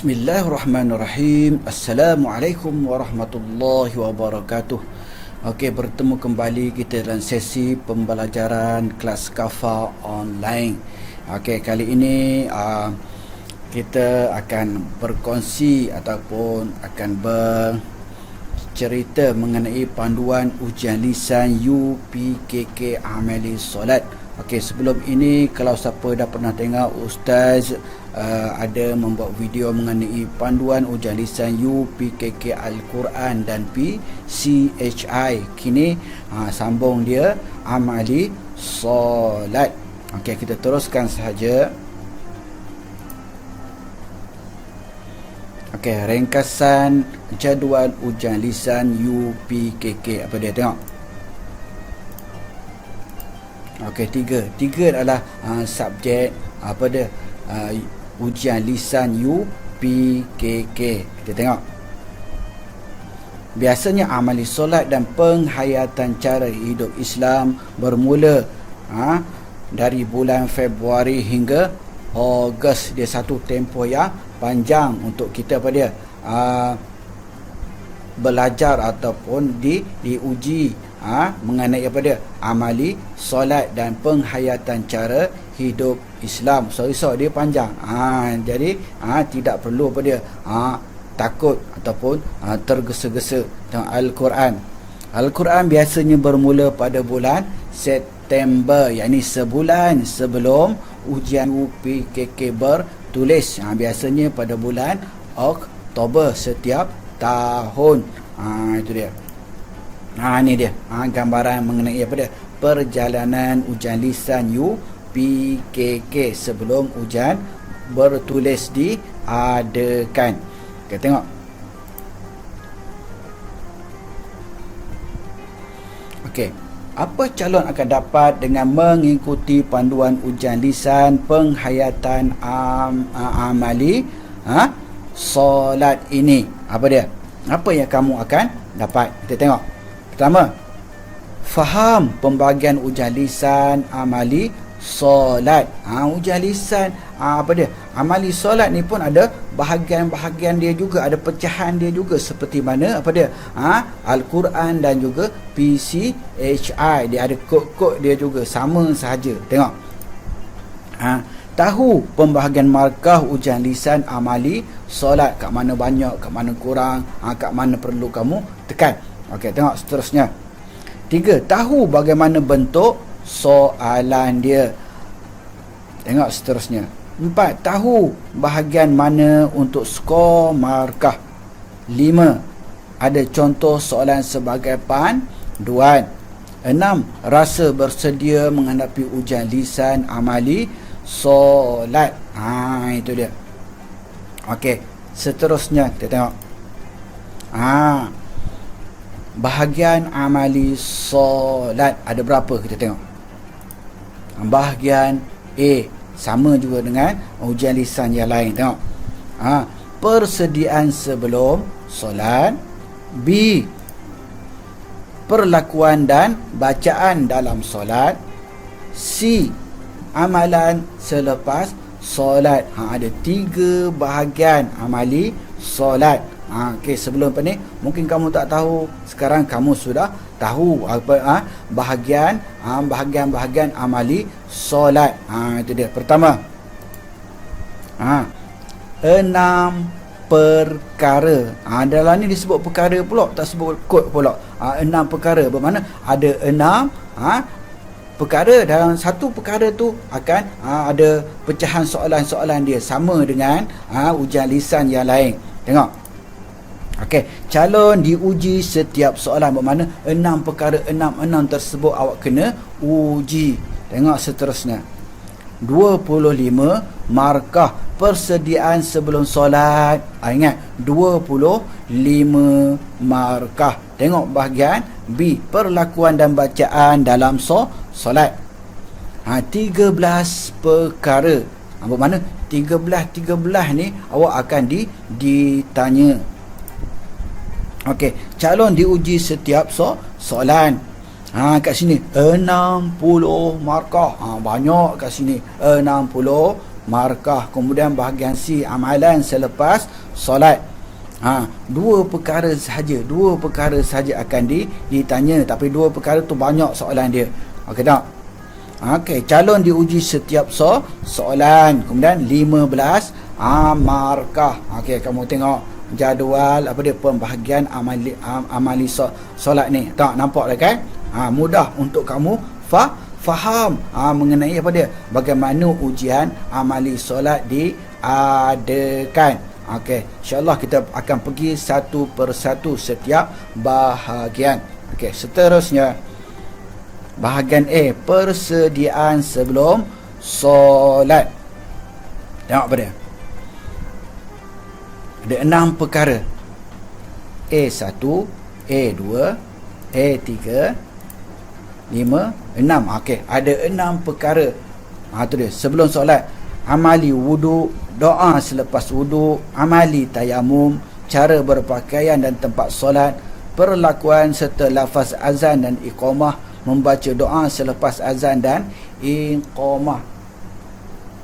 Bismillahirrahmanirrahim. Assalamualaikum warahmatullahi wabarakatuh. Okey, bertemu kembali kita dalam sesi pembelajaran kelas Kafa online. Okey, kali ini kita akan berkongsi ataupun akan bercerita mengenai panduan ujian lisan UPKK Amali Solat. Okey, sebelum ini kalau siapa dah pernah tengok Ustaz ada membuat video mengenai panduan ujian lisan UPKK Al-Quran dan PCHI. Kini sambung dia Amali Solat. Okey, kita teruskan sahaja. Okey, ringkasan jadual ujian lisan UPKK. Apa dia tengok? Okey, tiga adalah subjek apa dia ujian lisan UPKK. Kita tengok. Biasanya amali solat dan penghayatan cara hidup Islam bermula dari bulan Februari hingga Ogos. Dia satu tempoh yang panjang untuk kita apa dia belajar ataupun diuji mengenai apa dia amali solat dan penghayatan cara hidup Islam. Dia panjang. Jadi tidak perlu apa dia takut ataupun tergesa-gesa tentang Al-Quran. Al-Quran biasanya bermula pada bulan September, yakni sebulan sebelum ujian UPKK bertulis. Biasanya pada bulan Oktober setiap tahun. Itu dia. Ini dia gambaran mengenai apa dia perjalanan ujian lisan UPKK sebelum ujian bertulis diadakan. Kita tengok. Okey, apa calon akan dapat dengan mengikuti panduan ujian lisan penghayatan amali solat ini? Apa dia? Apa yang kamu akan dapat? Kita tengok. Pertama, faham pembahagian ujian lisan amali solat. Ujian lisan apa dia? Amali solat ni pun ada bahagian-bahagian dia juga, ada pecahan dia juga, seperti mana apa dia? Al-Quran dan juga PCHI. Dia ada kod-kod dia juga, sama sahaja. Tengok. Tahu pembahagian markah ujian lisan amali solat, kat mana banyak, kat mana kurang, kat mana perlu kamu tekan. Okey, tengok seterusnya. 3. Tahu bagaimana bentuk soalan dia. Tengok seterusnya. 4. Tahu bahagian mana untuk skor markah. 5. Ada contoh soalan sebagai panduan. 6. Rasa bersedia menghadapi ujian lisan amali solat. Itu dia. Okey, seterusnya kita tengok. Bahagian amali solat ada berapa kita tengok. Bahagian A sama juga dengan ujian lisan yang lain. Tengok. Persediaan sebelum solat. B. Perlakuan dan bacaan dalam solat. C. Amalan selepas solat. Ada 3 bahagian amali solat. Okey, sebelum ni mungkin kamu tak tahu, sekarang kamu sudah tahu apa bahagian amali solat. Itu dia. Pertama, 6 perkara. Dalam ni disebut perkara pula, tak sebut kod pula. 6 perkara bermakna ada 6 perkara. Dalam satu perkara tu akan ada pecahan soalan-soalan dia, sama dengan ujian lisan yang lain. Tengok. Okey, calon diuji setiap soalan, bermakna 6 perkara, 6 tersebut awak kena uji. Tengok seterusnya. 25 markah persediaan sebelum solat. Ingat, 25 markah. Tengok bahagian B, perlakuan dan bacaan dalam solat. 13 perkara. Bermakna 13 ni awak akan ditanya. Okey, calon diuji setiap soalan. Kat sini 60 markah. Banyak kat sini 60 markah. Kemudian bahagian C, amalan selepas solat. Dua perkara sahaja akan ditanya, tapi dua perkara tu banyak soalan dia. Okey tak? Okey, calon diuji setiap soalan. Kemudian 15 markah. Okey, kamu tengok jadual apa dia, pembahagian amali solat ni. Tak nampak dah kan? Mudah untuk kamu faham mengenai apa dia, bagaimana ujian amali solat diadakan. Okey, insya-Allah kita akan pergi satu persatu setiap bahagian. Okey, seterusnya bahagian A, persediaan sebelum solat. Tengok apa dia? Ada 6 perkara. A1, A2, A3, 5, 6. Okey, ada 6 perkara. Tu dia. Sebelum solat, amali wudu, doa selepas wudu, amali tayamum, cara berpakaian dan tempat solat, perlakuan serta lafaz azan dan iqamah, membaca doa selepas azan dan iqamah.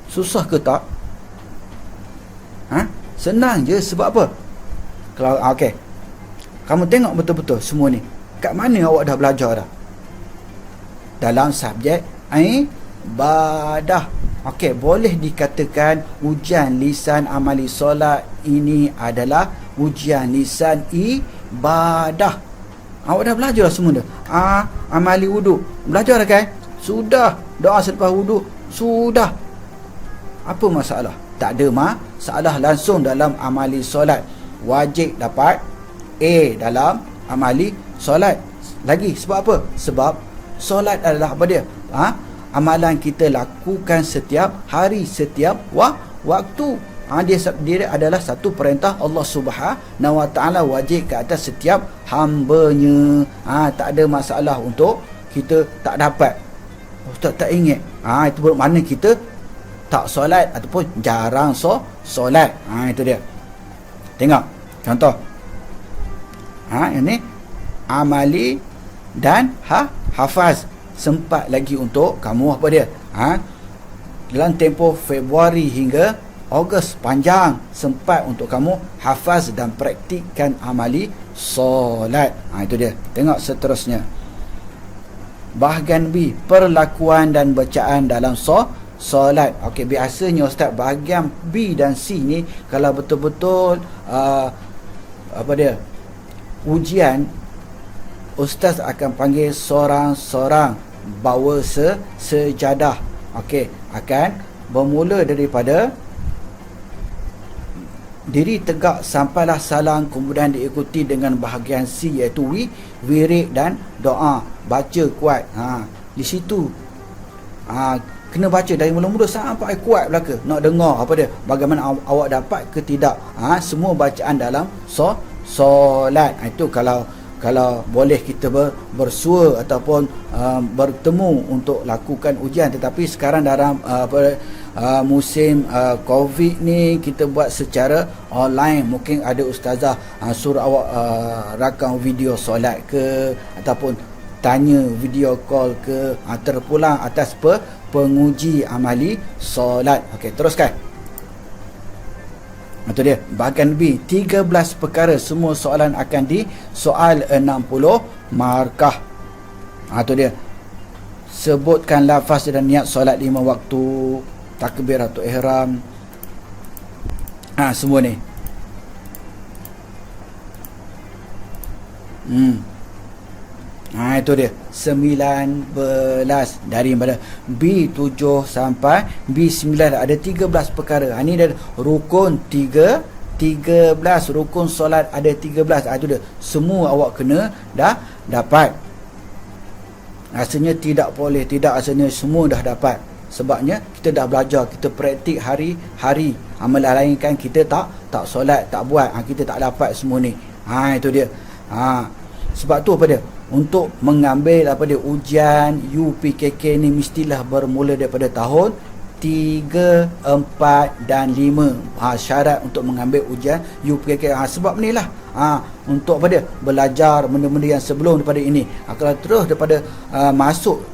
Susah ke tak? Senang je. Sebab apa? Kalau okey, kamu tengok betul-betul semua ni, kat mana awak dah belajar dah? Dalam subjek ibadah. Okey, boleh dikatakan ujian lisan amali solat ini adalah ujian lisan ibadah. Awak dah belajar semua dah. Amali wudu, belajar dah kan? Sudah. Doa selepas wudu, sudah. Apa masalah? Tak ada masalah. Langsung dalam amali solat wajib dapat A dalam amali solat. Lagi sebab apa? Sebab solat adalah apa dia? Amalan kita lakukan setiap hari, setiap waktu. Dia adalah satu perintah Allah Subhanahu Wa Taala, wajib ke atas setiap hamba-Nya. Tak ada masalah untuk kita tak dapat. Ustaz tak ingat. Itu bermakna kita tak solat ataupun jarang solat. Itu dia. Tengok contoh. Ini amali dan hafaz. Sempat lagi untuk kamu apa dia? Dalam tempoh Februari hingga Ogos, panjang, sempat untuk kamu hafaz dan praktikkan amali solat. Itu dia. Tengok seterusnya. Bahagian B, perlakuan dan bacaan dalam solat. Okey, biasanya Ustaz bahagian B dan C ni kalau betul-betul apa dia, ujian, Ustaz akan panggil sorang-sorang bawa sejadah. Okey, akan bermula daripada diri tegak sampailah salam, kemudian diikuti dengan bahagian C iaitu wirid dan doa. Baca kuat. Di situ kena baca dari mula-mula sampai kuat belaka. Nak dengar apa dia, bagaimana awak dapat ke tidak. Semua bacaan dalam solat. Itu kalau boleh kita bersua ataupun bertemu untuk lakukan ujian. Tetapi sekarang dalam musim COVID ni kita buat secara online. Mungkin ada ustazah suruh awak rakam video solat ke, ataupun tanya video call ke, terpulang atas penguji amali solat. Okey, teruskan. Itu dia. Bahagian B, 13 perkara. Semua soalan akan soal 60 markah. Itu dia. Sebutkan lafaz dan niat solat 5 waktu, takbiratul ihram. Semua ni. Itu dia. 19 dari pada B7 sampai B9 ada 13 perkara. Ini dah rukun 13 rukun solat ada 13. Itu dia. Semua awak kena dah dapat. Rasanya tidak boleh, tidak, rasanya semua dah dapat. Sebabnya kita dah belajar, kita praktik hari-hari. Amalan lain kan kita tak solat, tak buat, kita tak dapat semua ni. Itu dia. Sebab tu apa dia? Untuk mengambil apa dia, ujian UPKK ni mestilah bermula daripada tahun 3, 4 dan 5. Syarat untuk mengambil ujian UPKK. Sebab ni lah. Untuk apa dia? Belajar benda-benda yang sebelum daripada ini. Kalau terus daripada masuk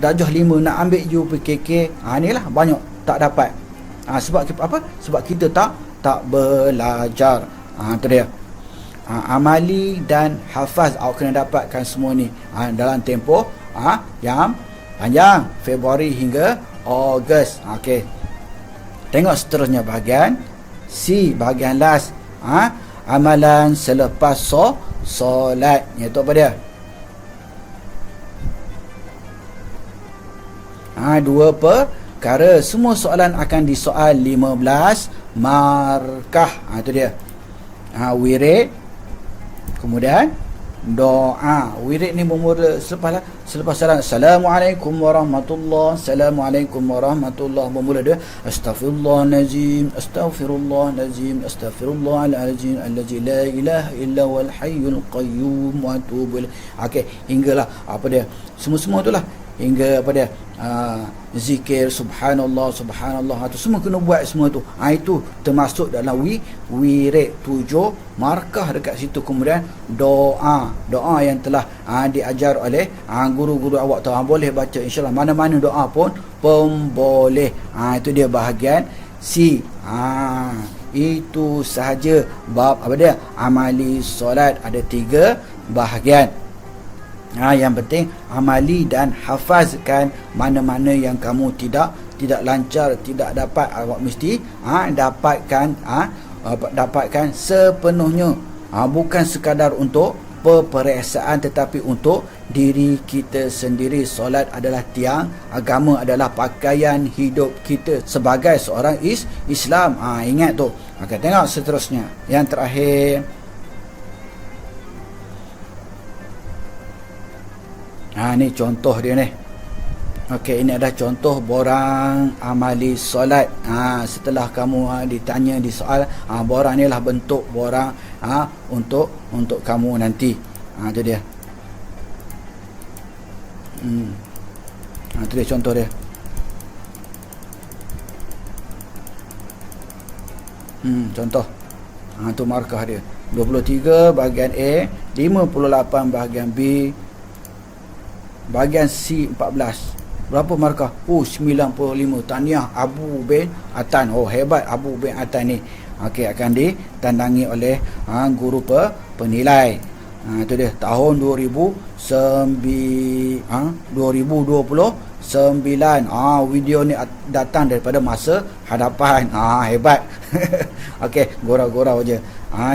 darjah 5 nak ambil UPKK, ni lah banyak tak dapat. Sebab apa? Sebab kita tak belajar. Itu dia. Amali dan hafaz awak kena dapatkan semua ni dalam tempoh yang panjang, Februari hingga Ogos. Okey. Tengok seterusnya bahagian C, bahagian last. Amalan selepas solat, iaitu apa dia? Dua perkara. Semua soalan akan disoal 15 markah. Itu dia. Wirid, kemudian doa. Wirid ni bermula selepas salam. Assalamualaikum warahmatullahi, Assalamualaikum warahmatullahi. Bermula dia astaghfirullahalazim, astaghfirullahalazim, astaghfirullahalazim allazi la ilaha illa huwal hayyul qayyum wa atubu ilaih. Okey, hinggalah apa dia? Semua-semua itulah hingga apa dia? Zikir subhanallah, subhanallah, itu semua kena buat semua tu. Itu termasuk dalam wirid 7 markah dekat situ. Kemudian doa yang telah diajar oleh guru-guru awak tu. Boleh baca insya-Allah mana-mana doa pun boleh. Itu dia bahagian C. Itu sahaja bab apa dia? Amali solat, ada 3 bahagian. Yang penting amali dan hafazkan. Mana-mana yang kamu tidak lancar, tidak dapat, awak mesti dapatkan sepenuhnya. Bukan sekadar untuk peperiksaan, tetapi untuk diri kita sendiri. Solat adalah tiang agama, adalah pakaian hidup kita sebagai seorang Islam. Ingat tu. Okey, tengok seterusnya. Yang terakhir, ni contoh dia ni. Okey, ini adalah contoh borang amali solat. Setelah kamu ditanya di soal, borang ni lah bentuk borang untuk kamu nanti. Itu dia. Itu dia contoh dia. Contoh. Tu markah dia. 23 bahagian A, 58 bahagian B, bahagian C 14. Berapa markah? 95. Tahniah Abu bin Atan. Hebat Abu bin Atan ni. Okey, akan ditandangi oleh guru penilai. Itu dia tahun 2029. Video ni datang daripada masa hadapan. Hebat. Okey, gurau-gurau je.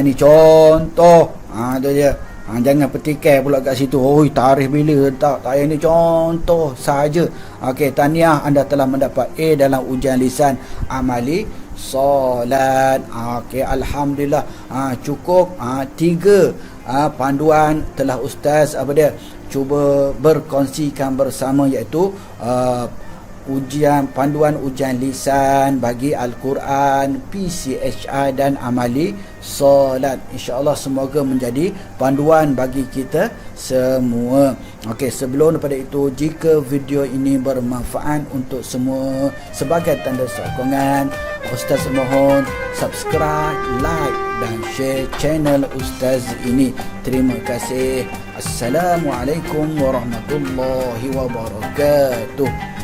Ni contoh. Itu dia. Jangan petikai pula kat situ. Tarikh bila tak payah, ni contoh saja. Okey, tahniah, anda telah mendapat A dalam ujian lisan amali solat. Okey, alhamdulillah. Cukup 3 panduan telah ustaz cuba berkongsikan bersama, iaitu panduan ujian lisan bagi Al-Quran, PCHI dan amali solat. InsyaAllah semoga menjadi panduan bagi kita semua. Okey, sebelum daripada itu, jika video ini bermanfaat untuk semua, sebagai tanda sokongan, Ustaz mohon subscribe, like dan share channel Ustaz ini. Terima kasih. Assalamualaikum warahmatullahi wabarakatuh.